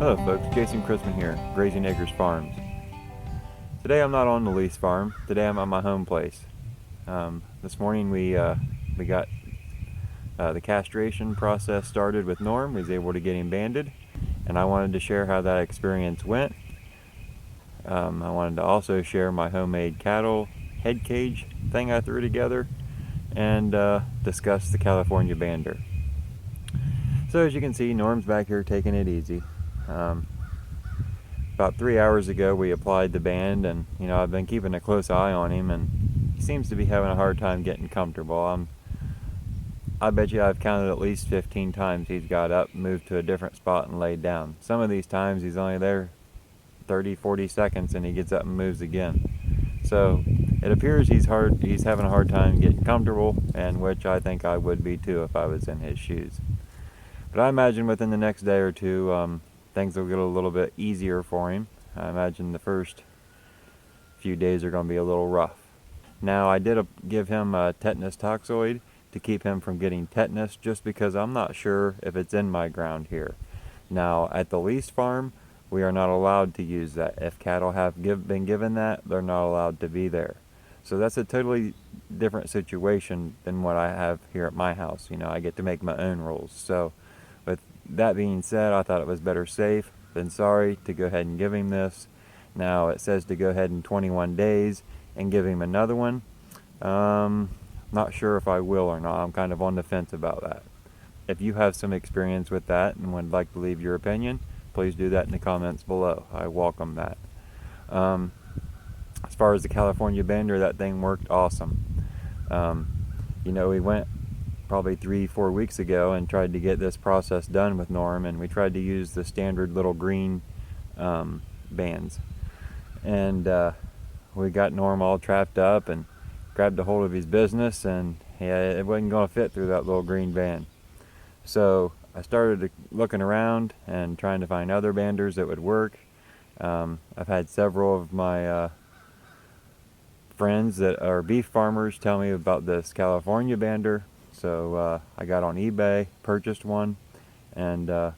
Hello folks, Jason Chrisman here, Grazing Farms. Today I'm not on the lease farm, today I'm at my home place. This morning we got the castration process started with Norm. We was able to get him banded, and I wanted to share how that experience went. I wanted to also share my homemade cattle head cage thing I threw together, and discuss the California bander. So as you can see, Norm's back here taking it easy. About 3 hours ago we applied the band, and I've been keeping a close eye on him, and he seems to be having a hard time getting comfortable. I bet you I've counted at least 15 times he's got up, moved to a different spot, and laid down. Some of these times he's only there 30-40 seconds and he gets up and moves again. So it appears he's having a hard time getting comfortable, and which I think I would be too if I was in his shoes. But I imagine within the next day or two things will get a little bit easier for him. I imagine the first few days are going to be a little rough. Now I did give him a tetanus toxoid to keep him from getting tetanus, just because I'm not sure if it's in my ground here. Now at the lease farm we are not allowed to use that. If cattle have been given that, they're not allowed to be there. So that's a totally different situation than what I have here at my house. I get to make my own rules. So with that being said, I thought it was better safe than sorry to go ahead and give him this. Now it says to go ahead in 21 days and give him another one. Not sure if I will or not. I'm kind of on the fence about that. If you have some experience with that and would like to leave your opinion, please do that in the comments below. I welcome that. As far as the California bander, that thing worked awesome. We went probably 3-4 weeks ago and tried to get this process done with Norm, and we tried to use the standard little green bands, and we got Norm all trapped up and grabbed a hold of his business, and it wasn't going to fit through that little green band. So I started looking around and trying to find other banders that would work. I've had several of my friends that are beef farmers tell me about this California bander. So I got on eBay, purchased one, and if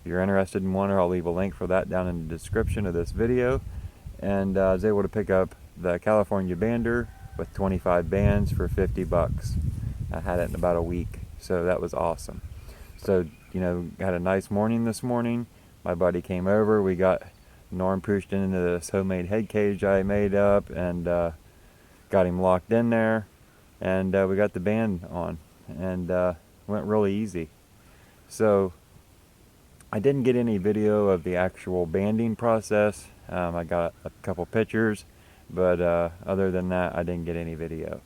you're interested in one, I'll leave a link for that down in the description of this video. And I was able to pick up the California bander with 25 bands for 50 bucks. I had it in about a week, so that was awesome. So had a nice morning this morning. My buddy came over, we got Norm pushed into this homemade head cage I made up, and got him locked in there, and we got the band on, and went really easy. So I didn't get any video of the actual banding process. I got a couple pictures, but other than that I didn't get any video,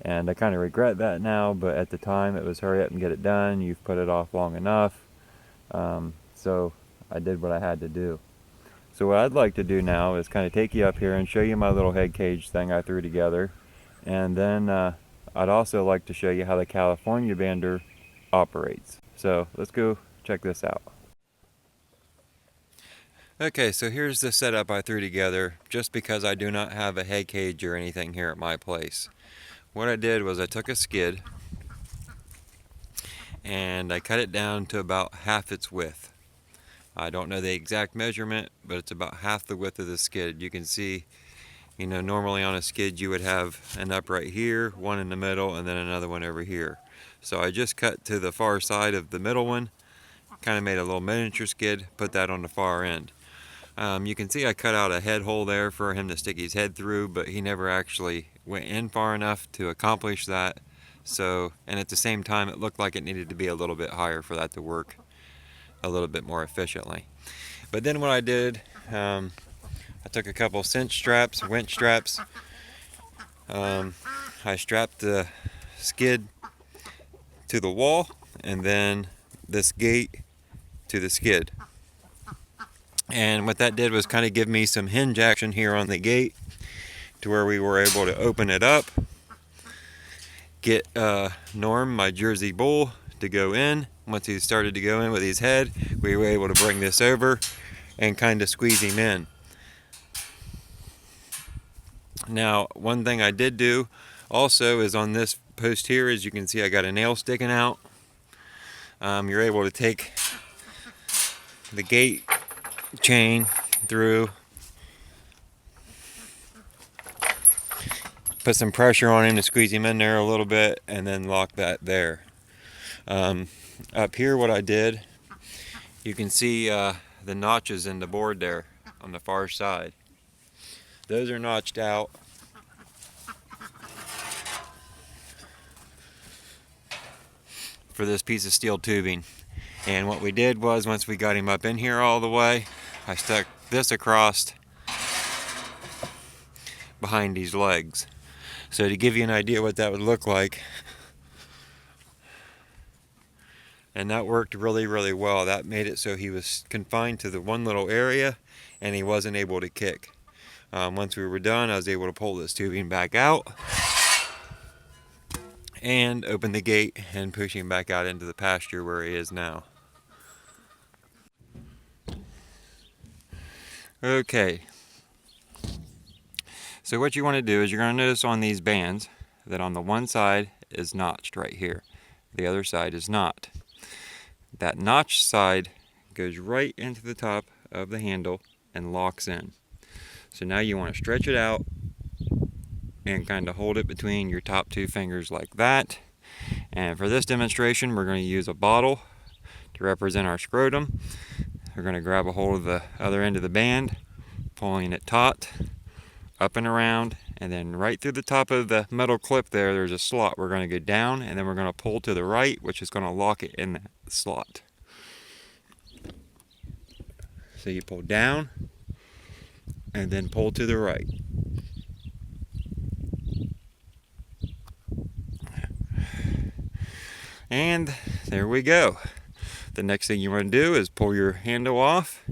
and I kind of regret that now, but at the time it was hurry up and get it done. You've put it off long enough. So I did what I had to do. So what I'd like to do now is kind of take you up here and show you my little head cage thing I threw together, and then I'd also like to show you how the California bander operates. So let's go check this out. Okay, so here's the setup I threw together, just because I do not have a head cage or anything here at my place. What I did was I took a skid and I cut it down to about half its width. I don't know the exact measurement, but it's about half the width of the skid. You can see, normally on a skid you would have an upright here, one in the middle, and then another one over here. So I just cut to the far side of the middle one, kind of made a little miniature skid, put that on the far end. You can see I cut out a head hole there for him to stick his head through, but he never actually went in far enough to accomplish that. So, and at the same time it looked like it needed to be a little bit higher for that to work a little bit more efficiently. But then what I did, I took a couple cinch straps, winch straps. I strapped the skid to the wall, and then this gate to the skid. And what that did was kind of give me some hinge action here on the gate, to where we were able to open it up, get Norm, my Jersey bull, to go in. Once he started to go in with his head, we were able to bring this over and kind of squeeze him in. Now, one thing I did do also is on this post here, as you can see, I got a nail sticking out. You're able to take the gate chain through, put some pressure on him to squeeze him in there a little bit, and then lock that there. Up here what I did, you can see the notches in the board there on the far side. Those are notched out. For this piece of steel tubing. And what we did was, once we got him up in here all the way, I stuck this across behind these legs. So to give you an idea what that would look like, and that worked really, really well. That made it so he was confined to the one little area and he wasn't able to kick. Once we were done, I was able to pull this tubing back out and open the gate and push him back out into the pasture where he is now. Okay, so what you want to do is you're going to notice on these bands that on the one side is notched right here, the other side is not. That notched side goes right into the top of the handle and locks in. So now you want to stretch it out and kind of hold it between your top two fingers like that. And for this demonstration, we're going to use a bottle to represent our scrotum. We're going to grab a hold of the other end of the band, pulling it taut, up and around, and then right through the top of the metal clip there's a slot. We're going to go down, and then we're going to pull to the right, which is going to lock it in that slot. So you pull down, and then pull to the right. And there we go. The next thing you want to do is pull your handle off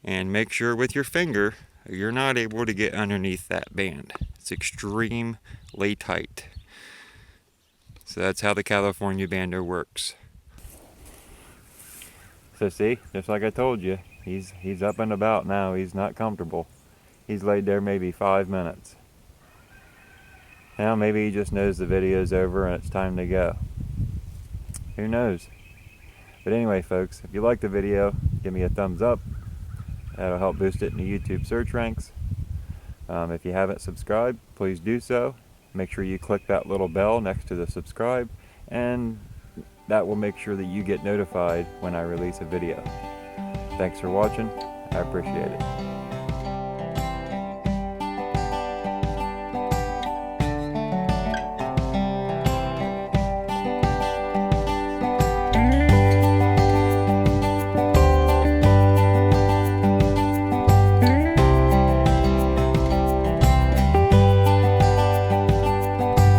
and make sure with your finger you're not able to get underneath that band. It's extremely tight. So that's how the California bander works. So see, just like I told you, he's up and about now. He's not comfortable. He's laid there maybe 5 minutes. Now maybe he just knows the video's over and it's time to go. Who knows? But anyway, folks, if you like the video, give me a thumbs up. That'll help boost it in the YouTube search ranks. If you haven't subscribed, please do so. Make sure you click that little bell next to the subscribe, and that will make sure that you get notified when I release a video. Thanks for watching. I appreciate it.